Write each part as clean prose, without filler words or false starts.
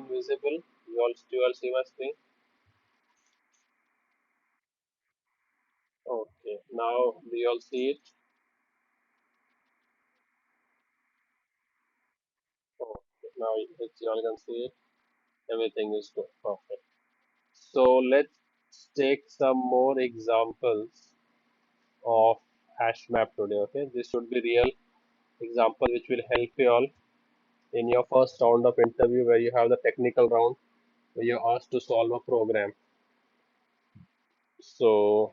visible? You all see my screen? Okay. Now do you all see it? Okay. Now it's you all can see it. Everything is good. Perfect. So let's take some more examples of HashMap today. Okay. This should be real example which will help you all in your first round of interview where you have the technical round where you're asked to solve a program. So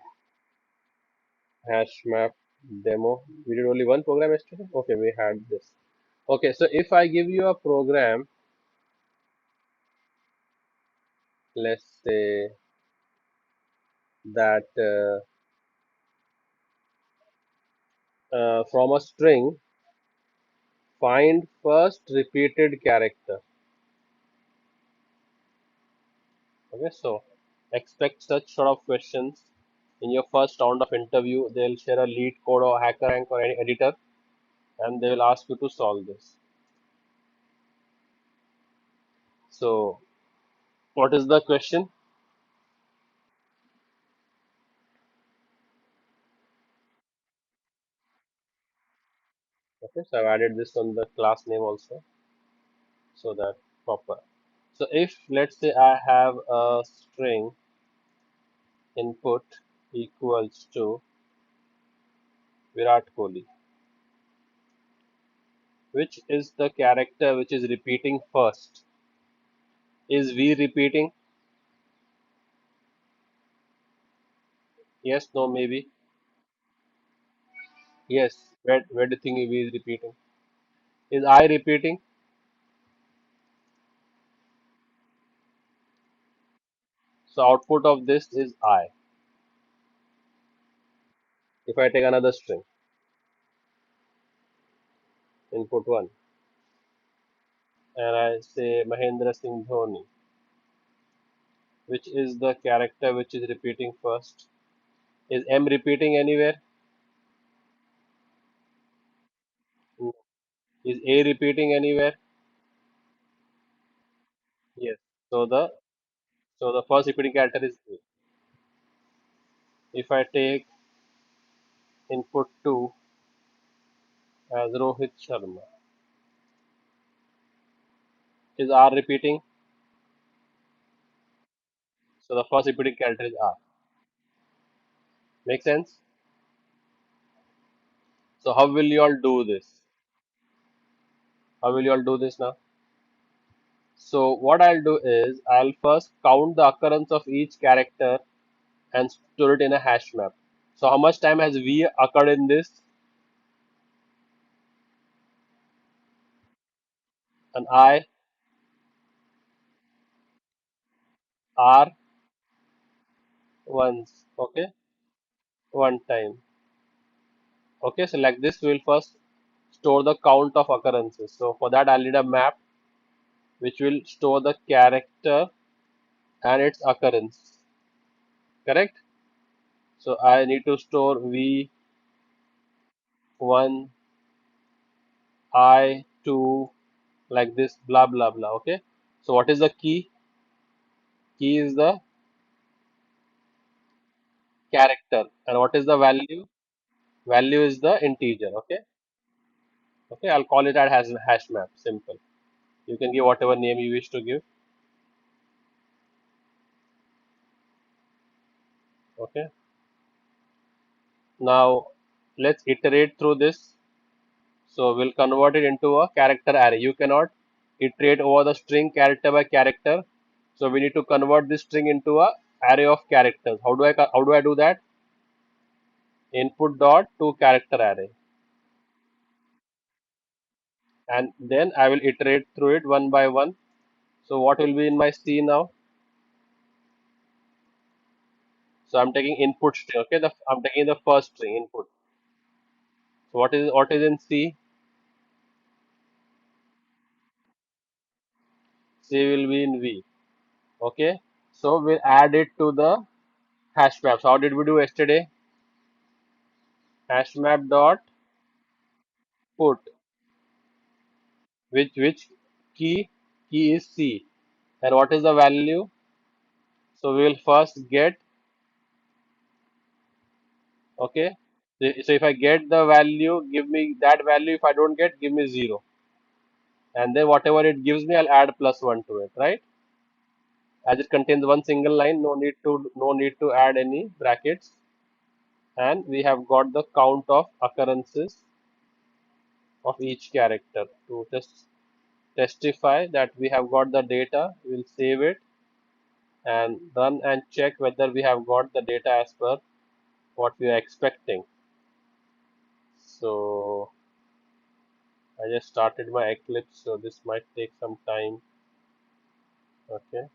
HashMap demo. We did only one program yesterday. Okay, we had this. Okay, so if I give you a program, let's say that from a string, find first repeated character. Okay, so expect such sort of questions in your first round of interview. They'll share a lead code or hacker rank or any editor, and they will ask you to solve this. So, what is the question? Okay, so I've added this on the class name also, so that proper. So if let's say I have a string input equals to Virat Kohli, which is the character which is repeating first? Is V repeating? Yes, no, maybe. Yes. Where do you think V is repeating? Is I repeating? So output of this is I. If I take another string, input one, and I say Mahendra Singh Dhoni, which is the character which is repeating first? Is M repeating anywhere? No. Is A repeating anywhere? Yes. So the first repeating character is A. If I take input 2 as Rohit Sharma, is R repeating? So the first repeating character is R. Make sense? So how will you all do this? How will you all do this now? So what I'll do is I'll first count the occurrence of each character and store it in a hash map. So how much time has V occurred in this? And I, R once. Okay, one time. Okay, so like this we'll first store the count of occurrences. So for that I'll need a map which will store the character and its occurrence. Correct? So I need to store V1, I2, like this, blah blah blah. Okay. So what is the key? Key is the character. And what is the value? Value is the integer. Okay. Okay. I'll call it as hash map. Simple. You can give whatever name you wish to give. Okay. Now let's iterate through this. So we'll convert it into a character array. You cannot iterate over the string character by character. So we need to convert this string into a array of characters. How do I do that? Input dot to character array, and then I will iterate through it one by one. So what will be in my C now? So I'm taking input string. Okay, I'm taking the first string input. So what is in C? C will be in V. Okay. So we'll add it to the hash map. So how did we do yesterday? Hash map dot put which key is C. And what is the value? So we will first get, okay. So if I get the value, give me that value. If I don't get, give me 0. And then whatever it gives me, I'll add +1 to it, right? As it contains one single line, no need to add any brackets. And we have got the count of occurrences of each character. To just testify that we have got the data, we'll save it and run and check whether we have got the data as per what we are expecting. So I just started my Eclipse, so this might take some time. Okay,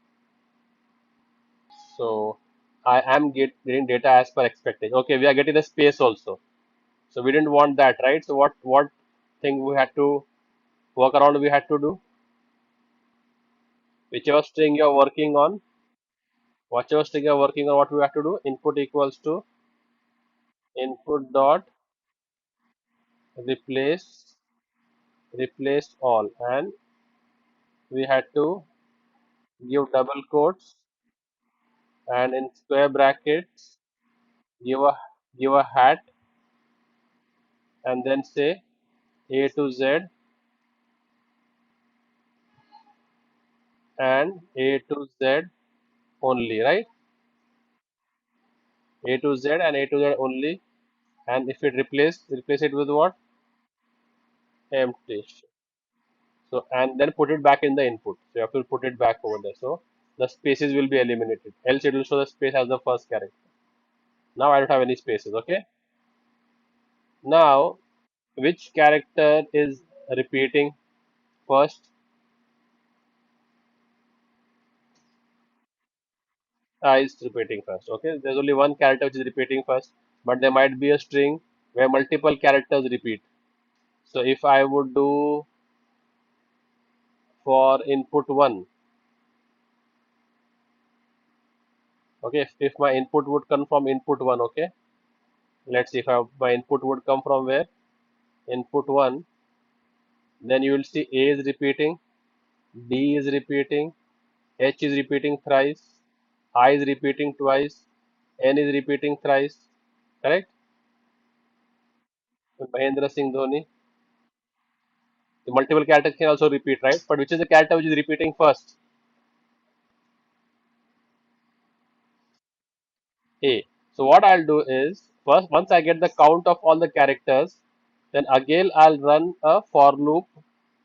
so I am getting data as per expectation. Okay, we are getting the space also. So we didn't want that, right? So what thing we had to work around? We had to do whichever string you're working on, whichever string you're working on. What we have to do? Input equals to input dot replace all, and we had to give double quotes and in square brackets give a hat and then say A to Z and A to Z only, right? A to Z and A to Z only. And if it replace it with what? Empty. So and then put it back in the input. So you have to put it back over there. So the spaces will be eliminated. Else it will show the space as the first character. Now I don't have any spaces. Okay. Now which character is repeating first? Is repeating first. Okay. There's only one character which is repeating first, but there might be a string where multiple characters repeat. So if I would do for input 1, okay, if my input would come from input 1, okay, let's see if my input would come from where? Input 1, then you will see A is repeating, D is repeating, H is repeating thrice, I is repeating twice, N is repeating thrice, correct? Mahendra Singh Dhoni. The multiple characters can also repeat, right? But which is the character which is repeating first? A. So what I'll do is first once I get the count of all the characters, then again I'll run a for loop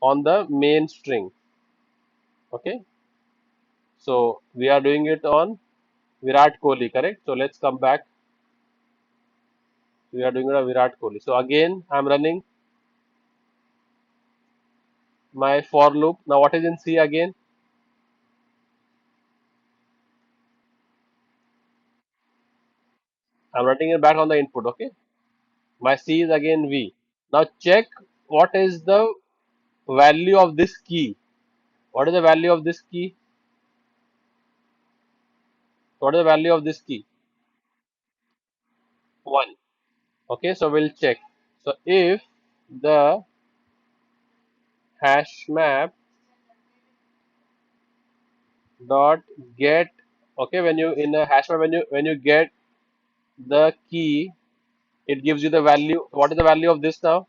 on the main string. Okay. So we are doing it on Virat Kohli, correct? So let's come back. We are doing it on Virat Kohli. So again I'm running my for loop. Now what is in C again? I'm running it back on the input. Okay. My C is again V. Now check what is the value of this key. What is the value of this key? What is the value of this key? 1. Okay, so we'll check. So if the hash map dot get, okay, when you in a hash map, when you get the key, it gives you the value. What is the value of this now?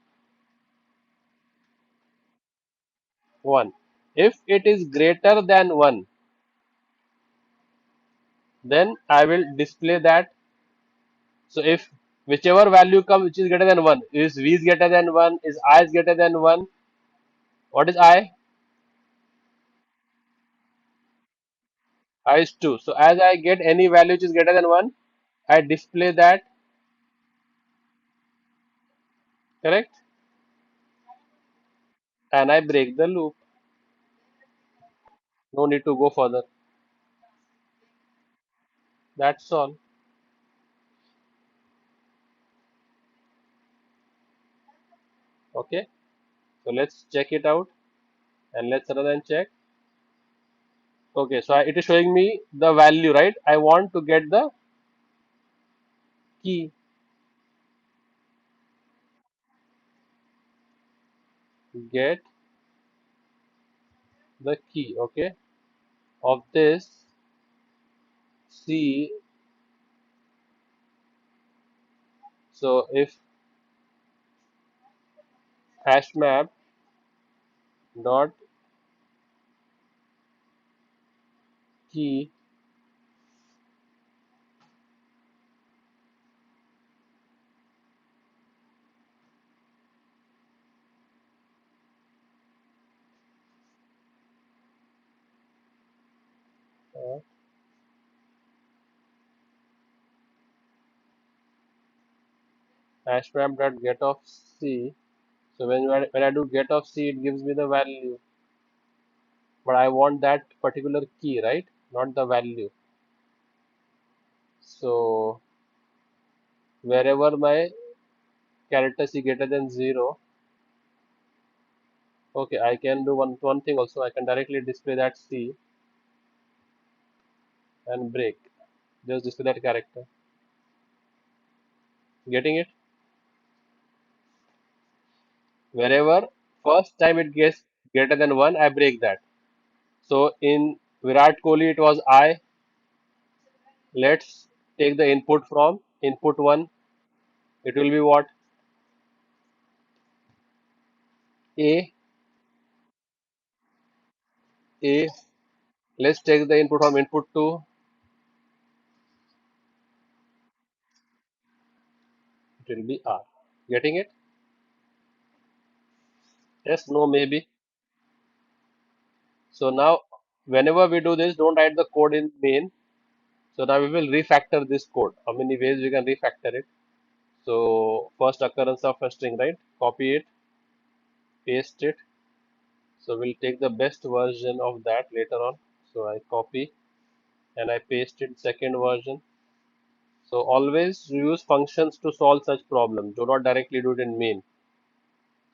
1. If it is greater than 1, then I will display that. So if whichever value comes which is greater than 1, is V is greater than 1, is I is greater than 1. What is I? I is 2. So as I get any value which is greater than 1, I display that, correct? And I break the loop. No need to go further. That's all. Okay. So let's check it out and let's run and check. Okay. So it is showing me the value, right? I want to get the key. Get the key. Okay. of this C. So if HashMap dot key uh, HashMap dot get of C. So when I do get of C, it gives me the value, but I want that particular key, right? Not the value. So wherever my character C greater than 0, okay, I can do one thing also. I can directly display that C and break. Just display that character. Getting it? Wherever first time it gets greater than 1, I break that. So in Virat Kohli, it was I. Let's take the input from input 1. It will be what? A. A. Let's take the input from input 2. It will be R. Getting it? Yes, no, maybe. So now, whenever we do this, don't write the code in main. So now we will refactor this code. How many ways we can refactor it? So first occurrence of a string, right? Copy it, paste it. So we'll take the best version of that later on. So I copy and I paste it second version. So always use functions to solve such problems. Do not directly do it in main.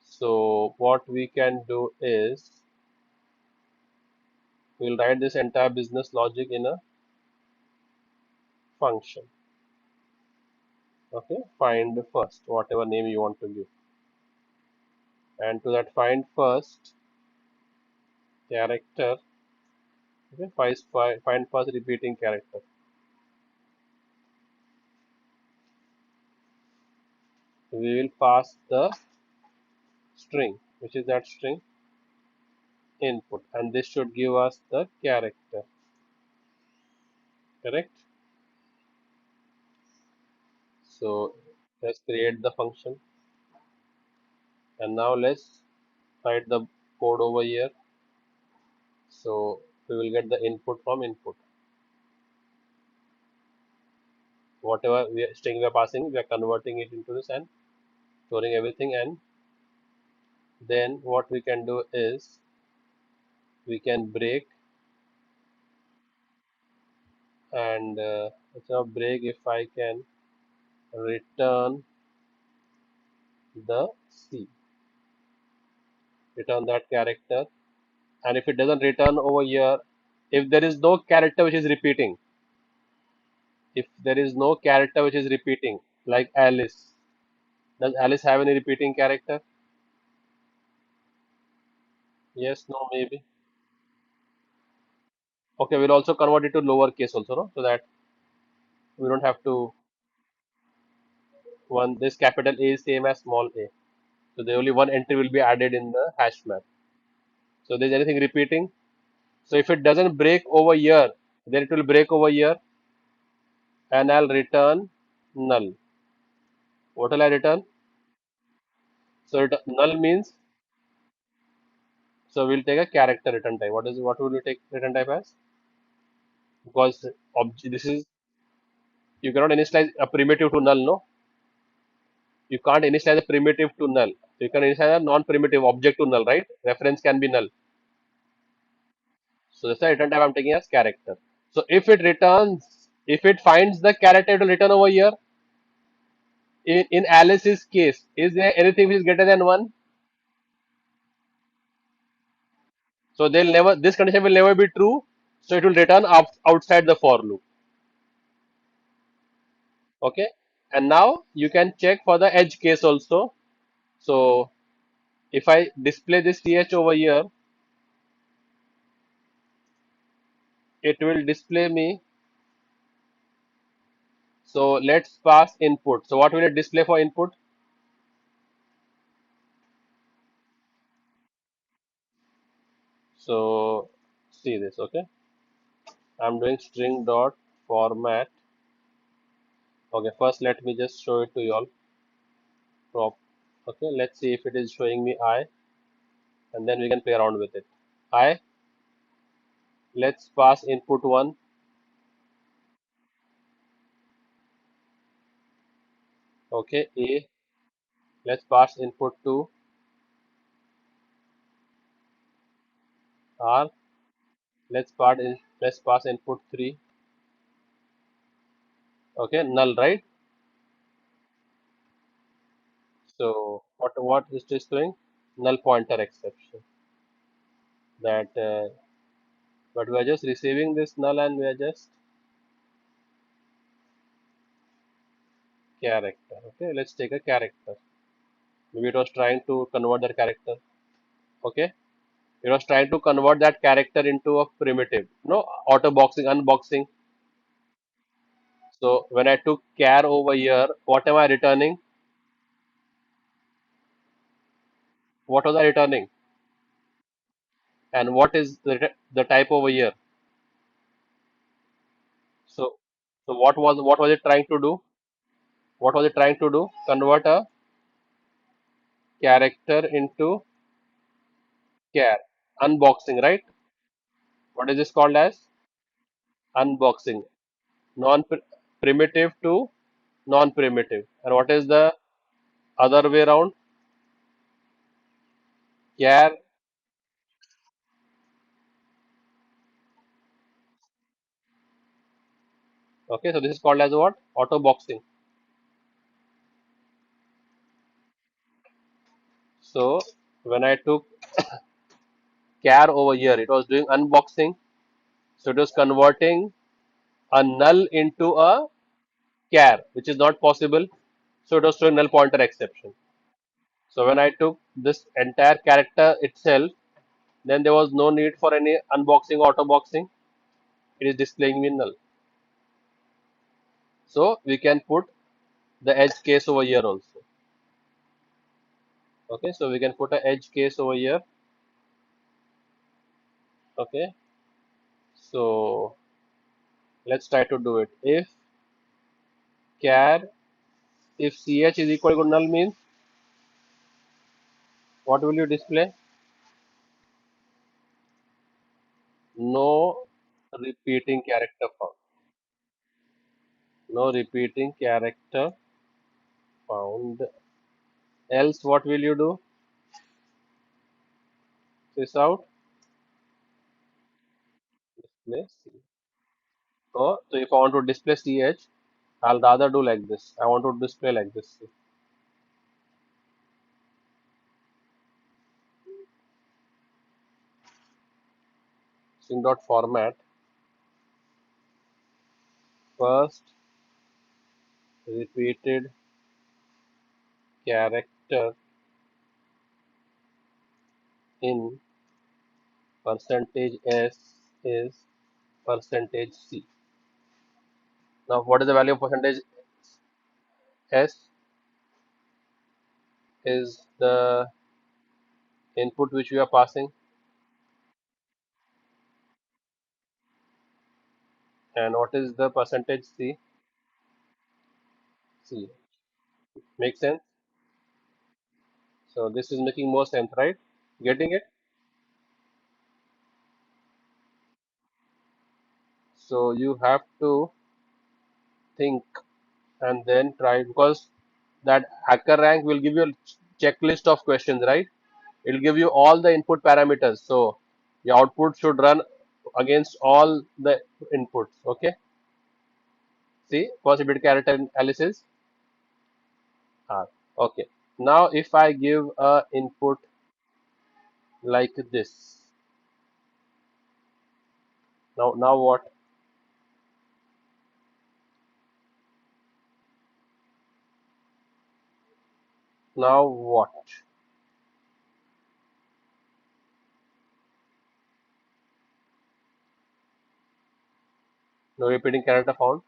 So what we can do is we'll write this entire business logic in a function. Okay, find first, whatever name you want to give. And to that find first character, okay, find first repeating character. We will pass the string, which is that string input, and this should give us the character, correct? So let's create the function, and now let's write the code over here. So we will get the input from input. Whatever string we are passing, we are converting it into this and storing everything. And then what we can do is we can break and let's now break if I can return the C, return that character. And if it doesn't return over here, if there is no character which is repeating, if there is no character which is repeating, like Alice, does Alice have any repeating character? Yes, no, maybe. Okay, we'll also convert it to lower case also, no? So that we don't have to one this capital A is same as small a. So the only one entry will be added in the hash map. So there's anything repeating. So if it doesn't break over here, then it will break over here and I'll return null. What will I return? So null means so we'll take a character return type. What will you take return type as? Because this is you cannot initialize a primitive to null, no? You can't initialize a primitive to null. You can initialize a non-primitive object to null, right? Reference can be null. So that's the return type I'm taking as character. So if it finds the character, it will return over here. In Alice's case, is there anything which is greater than 1? So this condition will never be true. So it will return outside the for loop. Okay. And now you can check for the edge case also. So if I display this th over here, it will display me. So let's pass input. So what will it display for input? So see this, okay? I'm doing string dot format. Okay, first let me just show it to you all. Prop. Okay, let's see if it is showing me I, and then we can play around with it. I. Let's pass input one. Okay, A. Let's pass input two. R. Let's pass input three. Okay, null, right? So what is this doing? Null pointer exception. That but we are just receiving this null and we are just character. Okay, let's take a character. Maybe it was trying to convert that character. Okay, it was trying to convert that character into a primitive. No, auto boxing, unboxing. So when I took char over here, what am I returning? What was I returning? And what is the type over here? So what was it trying to do? What was it trying to do? Convert a character into char. Unboxing, right? What is this called as? Unboxing. Non primitive to non primitive. And what is the other way around? Char. Okay, so this is called as what? Auto boxing. So when I took char over here, it was doing unboxing. So it was converting a null into a char, which is not possible. So it was showing null pointer exception. So when I took this entire character itself, then there was no need for any unboxing or auto boxing. It is displaying me null. So we can put the edge case over here also. Okay, so we can put a edge case over here. Okay, so let's try to do it. Char if ch is equal to null means what will you display? No repeating character found. No repeating character found. Else what will you do? This out. Display C. So if I want to display ch, I'll rather do like this. I want to display like this. String dot format first repeated character in percentage s is percentage c. Now what is the value of percentage s? Is the input which we are passing, and what is the percentage c? C. Make sense? So this is making more sense, right? Getting it? So you have to think and then try, because that hacker rank will give you a checklist of questions, right? It will give you all the input parameters. So your output should run against all the inputs. Okay. See, possibility character analysis. Ah, okay. Now if I give a input like this, now what? Now what? No repeating character found.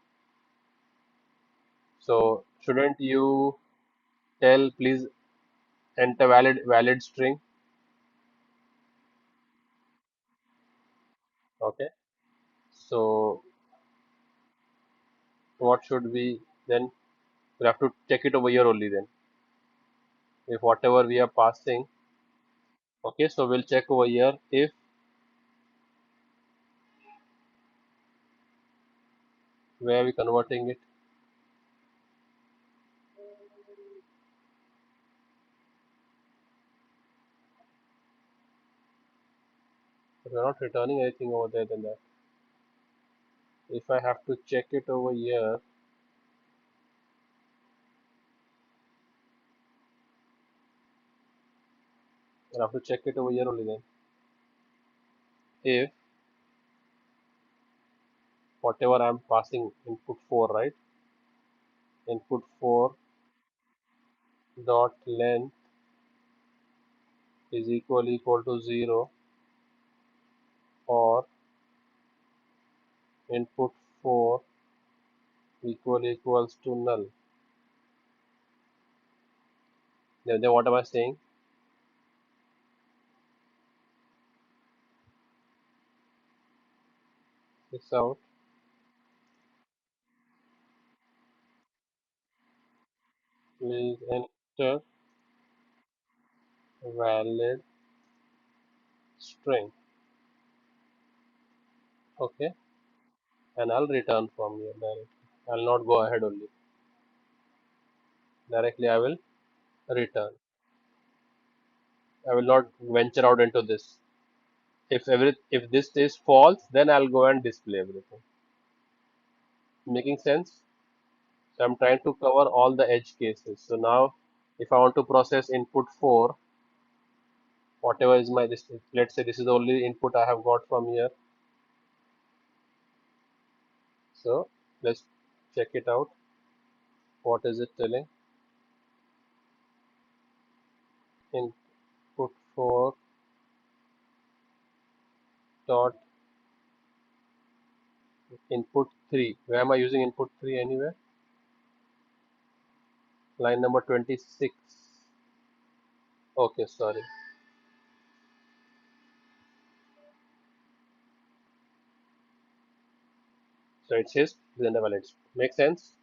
So shouldn't you tell please enter valid string? Okay. So what should we then? We have to check it over here only then. If whatever we are passing, okay. So we'll check over here if where we converting it. But we're not returning anything over there than that. If I have to check it over here, I have to check it over here only then. If whatever I'm passing input 4, right? Input 4 dot length is equal to 0 or input 4 equals to null. Then what am I saying? This out. Please enter valid string. Okay, and I'll return from here directly. I'll not go ahead only. Directly I will return. I will not venture out into this. If this is false, then I'll go and display everything. Making sense? So I'm trying to cover all the edge cases. So now, if I want to process input 4, whatever is my this, let's say this is the only input I have got from here. So let's check it out. What is it telling? Input 4 dot input 3. Where am I using input 3 anywhere? Line number 26. Okay, sorry. So it says present valid. Make sense?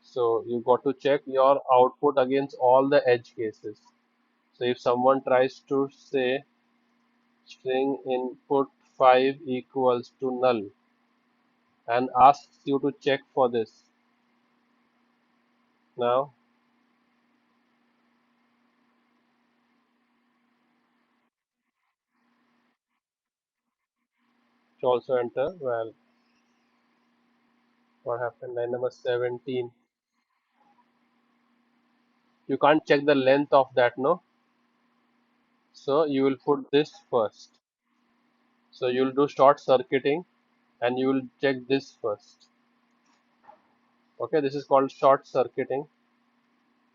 So you got to check your output against all the edge cases. So if someone tries to say string input 5 equals to null and asks you to check for this, now to also enter, well, what happened? Line number 17. You can't check the length of that, no? So you will put this first. So you will do short circuiting and you will check this first. Okay, this is called short circuiting.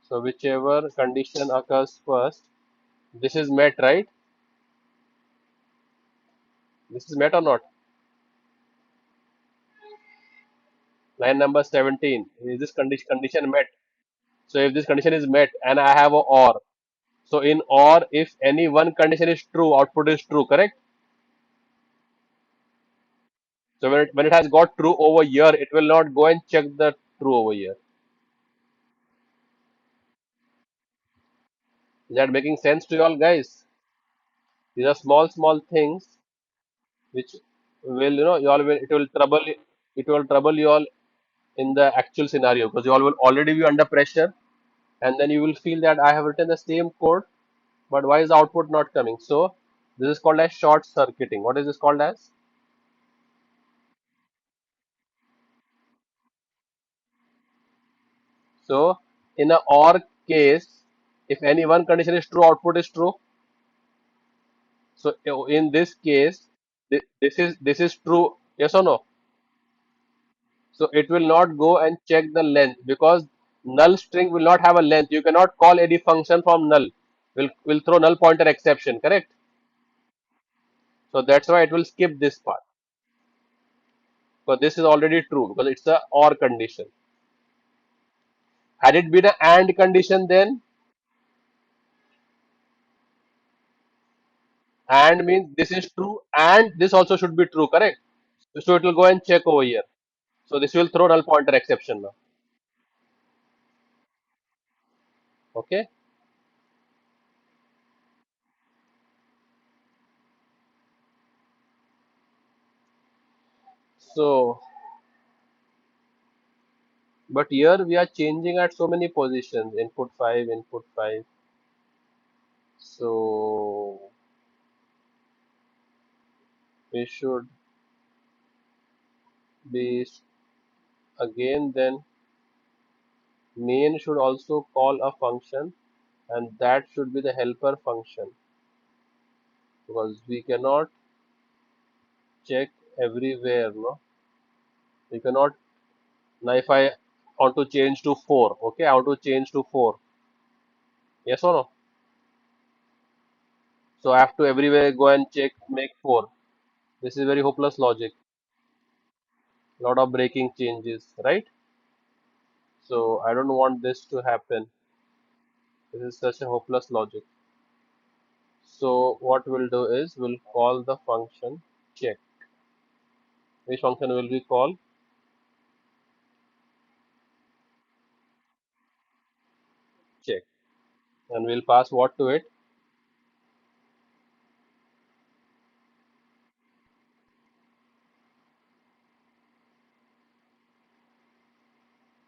So whichever condition occurs first, this is met, right? This is met or not? Line number 17. Is this condition met? So if this condition is met and I have a OR, so in OR, if any one condition is true, output is true, correct? So when it has got true over here, it will not go and check the true over here. Is that making sense to you all guys? These are small things which will you all will it will trouble you all in the actual scenario because you all will already be under pressure and then you will feel that I have written the same code but why is the output not coming? So this is called as short circuiting. What is this called as? So in a OR case, if any one condition is true, output is true. So in this case, this is true. Yes or no? So it will not go and check the length because null string will not have a length. You cannot call any function from null. Will throw null pointer exception. Correct. So that's why it will skip this part. Because this is already true because it's a or condition. Had it been an and condition, then and means this is true and this also should be true, correct? So it will go and check over here. So this will throw null pointer exception now. Okay. So, but here we are changing at so many positions. Input 5, input 5. So we should be again then main should also call a function and that should be the helper function because we cannot check everywhere, no? We cannot. Now if I want to change to 4, okay, I want to change to 4. Yes or no? So I have to everywhere go and check, make 4. This is very hopeless logic. Lot of breaking changes, right? So I don't want this to happen. This is such a hopeless logic. So what we'll do is we'll call the function check. Which function will we call? Check. And we'll pass what to it?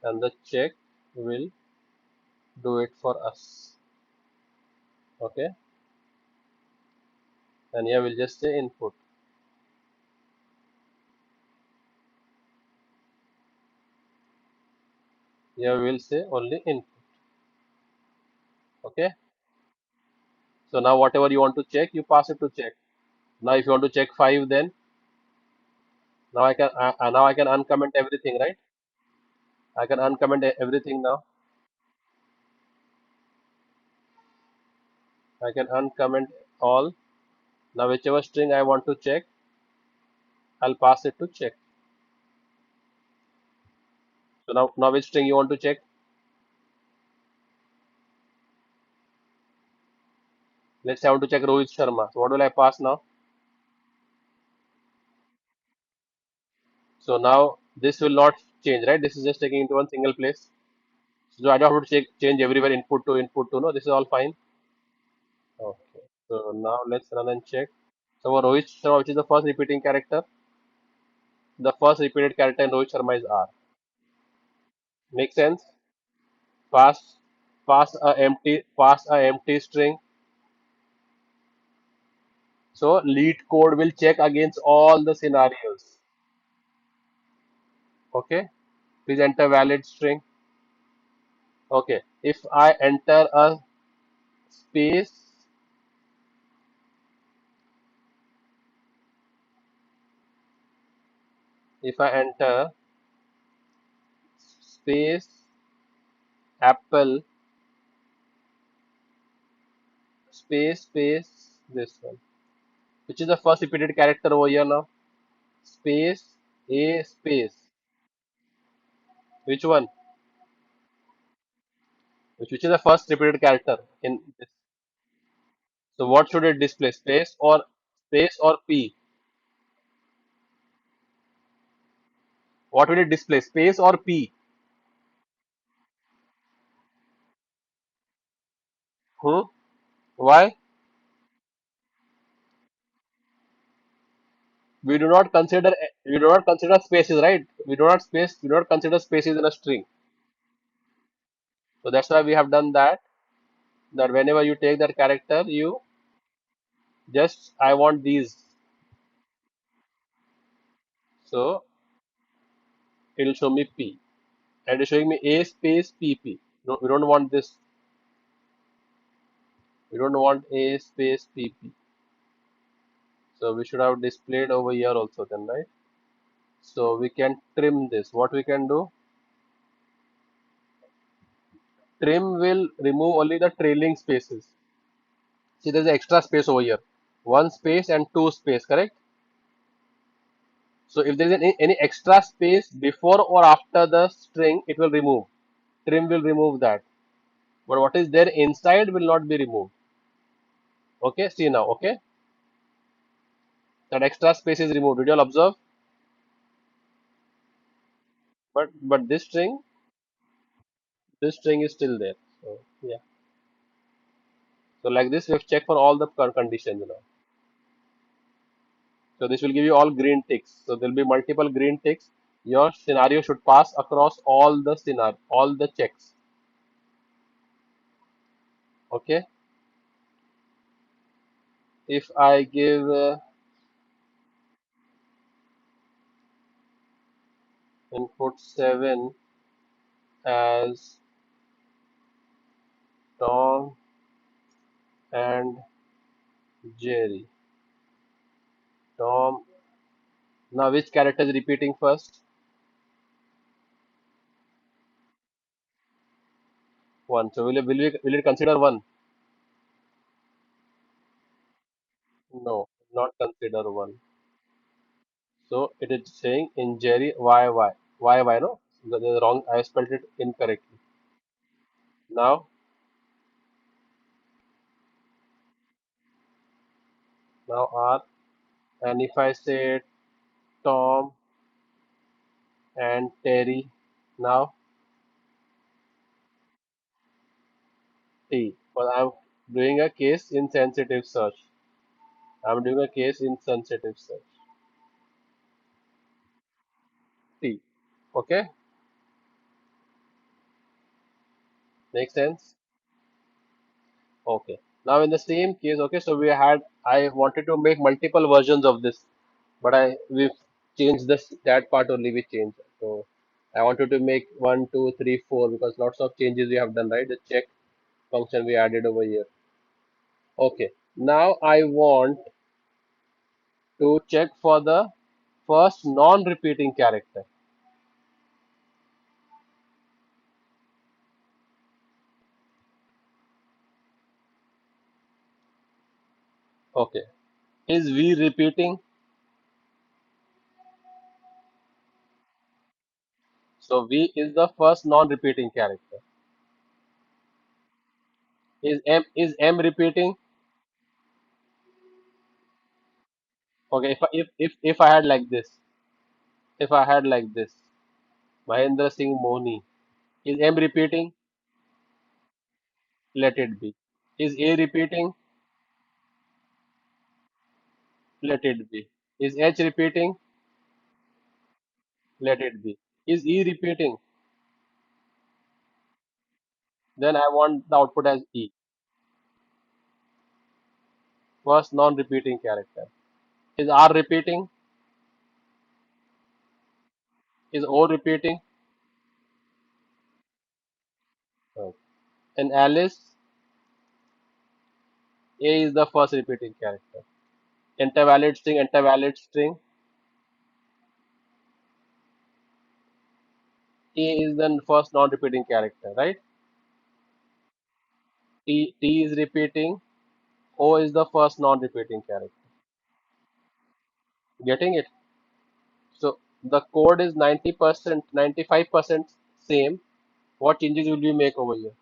And the check will do it for us. Okay. And here we'll just say input. Here we'll say only input. Okay. So now whatever you want to check, you pass it to check. Now if you want to check 5, then now I can uncomment everything, right? I can uncomment everything now. I can uncomment all. Now whichever string I want to check, I'll pass it to check. So now which string you want to check? Let's say I want to check Rohit Sharma. So what will I pass now? So now this will not change, right? This is just taking into one single place. So I don't have to change everywhere input to input to. No, this is all fine. Okay. So now let's run and check. So for Rohit Sharma, which is the first repeating character, the first repeated character in Rohit Sharma is R. Make sense? Pass pass a empty string. So lead code will check against all the scenarios. Okay. Please enter valid string. Okay. If I enter a space, if I enter space apple space this one, which is the first repeated character over here now. Space a space. Which one? Which is the first repeated character in this? So what should it display? Space or P? What will it display? Space or P? Hmm? Why? We do not consider spaces, right? We do not consider spaces in a string. So that's why we have done that. That whenever you take that character, you just I want these. So it will show me P. And it's showing me A space PP. No, we don't want this. We don't want A space PP. So we should have displayed over here also then, right? So we can trim this. What we can do? Trim will remove only the trailing spaces. See, there's an extra space over here. One space and two space, correct? So if there is any extra space before or after the string, it will remove. Trim will remove that. But what is there inside will not be removed. Okay, see now, okay? That extra space is removed. Did you all observe? But this string is still there. So yeah. So like this, we have checked for all the conditions now. So this will give you all green ticks. So there will be multiple green ticks. Your scenario should pass across all the scenario, all the checks. Okay. If I give input 7 as Tom and Jerry. Tom. Now which character is repeating first? One. So will it consider one? No, not consider one. So it is saying in Jerry YY no, the wrong. I spelled it incorrectly. Now R, and if I say Tom and Terry, now T. But I'm doing a case insensitive search. I'm doing a case insensitive search. T. Okay, makes sense. Okay. Now in the same case, okay, so I wanted to make multiple versions of this, but we've changed this that part only we changed. So I wanted to make one, two, three, four because lots of changes we have done, right? The check function we added over here. Okay. Now I want to check for the first non-repeating character. Okay. Is V repeating? So V is the first non-repeating character. Is M repeating? Okay. If I had like this, if I had like this, Mahendra Singh Moni. Is M repeating? Let it be. Is A repeating? Let it be. Is H repeating? Let it be. Is E repeating? Then I want the output as E. First non-repeating character. Is R repeating? Is O repeating? No. In Alice, A is the first repeating character. Enter valid string. A is the first non-repeating character, right? T is repeating. O is the first non-repeating character. Getting it? So the code is 90%, 95% same. What changes will we make over here?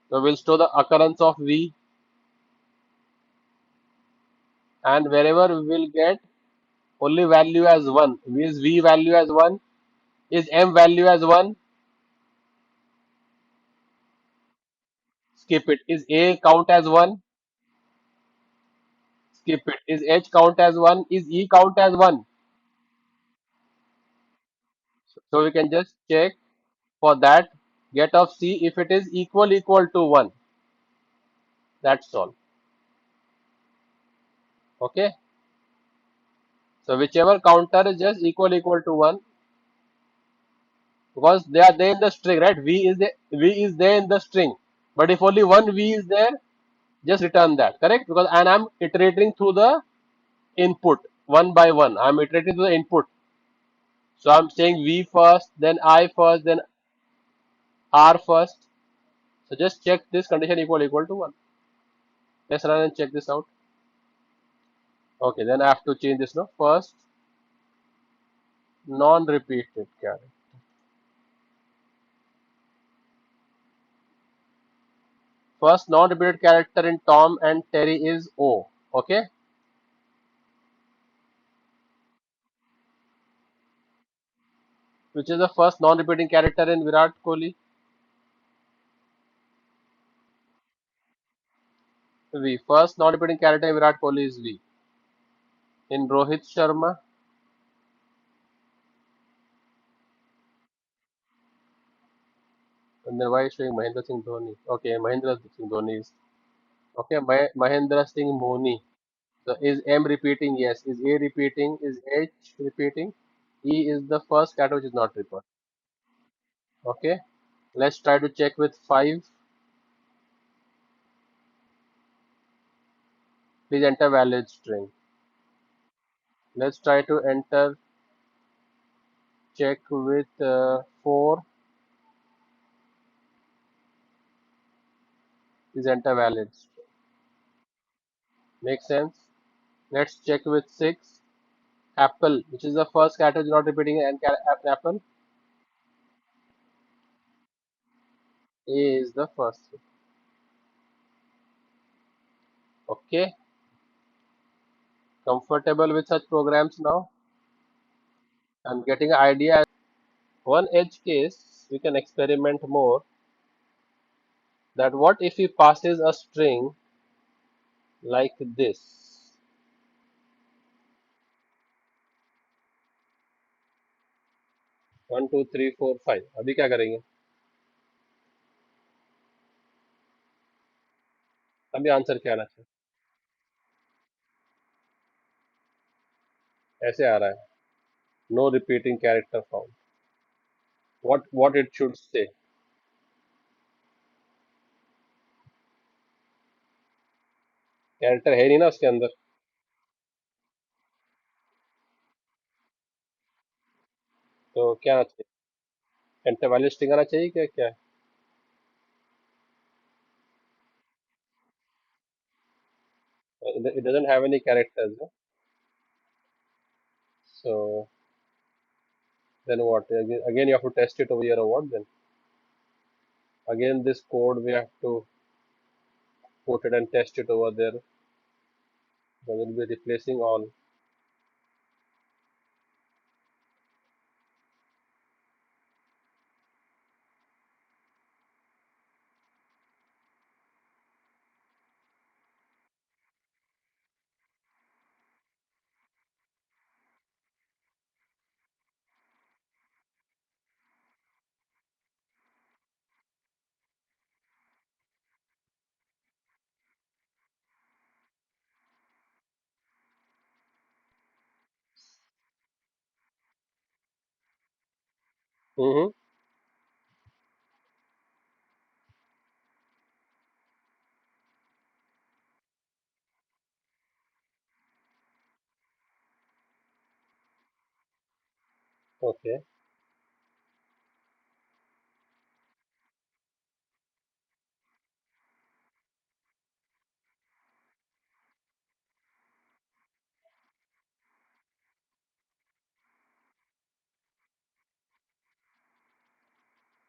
So we'll store the occurrence of V, and wherever we will get only value as 1. Is V value as 1? Is M value as 1? Skip it. Is A count as 1? Skip it. Is H count as 1? Is E count as 1? So we can just check for that get of C if it is equal to 1. That's all. Okay. So whichever counter is just equal to 1 because they are there in the string, right? V is there in the string. But if only one V is there, just return that, correct? Because and I'm iterating through the input one by one. I'm iterating through the input. So I'm saying V first, then I first, then R first. So just check this condition equal to 1. Let's run and check this out. Okay, then I have to change this now. First non-repeated character. First non-repeated character in Tom and Terry is O. Okay, which is the first non-repeating character in Virat Kohli? V. First non-repeating character in Virat Kohli is V. In Rohit Sharma, and then why is showing Mahendra Singh Dhoni? Okay, Mahendra Singh Dhoni is okay. Mahendra Singh Dhoni. So is M repeating? Yes. Is A repeating? Is H repeating? E is the first character which is not repeated. Okay. Let's try to check with 5. Please enter valid string. Let's try to enter check with 4. Please enter valid string. Make sense? Let's check with 6. Apple, which is the first character which is not repeating and apple. A is the first. Okay. Comfortable with such programs now? I'm getting an idea. One edge case, we can experiment more. That what if he passes a string like this? 1 2 3 4 5. अभी क्या करेंगे? अभी answer क्या आना चाहिए? ऐसे आ रहा है. No repeating character found. What it should say? Character है नहीं ना उसके अंदर. तो क्या आना चाहिए? एंटर वाली स्ट्रिंग आना चाहिए क्या क्या? It doesn't have any characters. No? So then what? Again you have to test it over here or what then? Again this code we have to put it and test it over there. Then we'll be replacing all. Mm-hmm. Okay.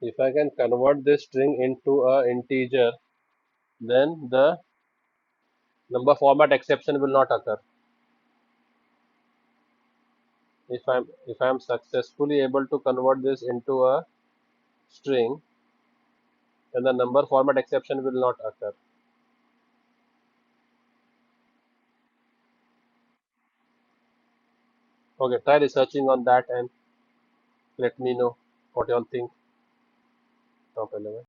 If I can convert this string into a integer, then the number format exception will not occur. If I'm successfully able to convert this into a string, then the number format exception will not occur. Okay, try researching on that and let me know what you all think. No problem.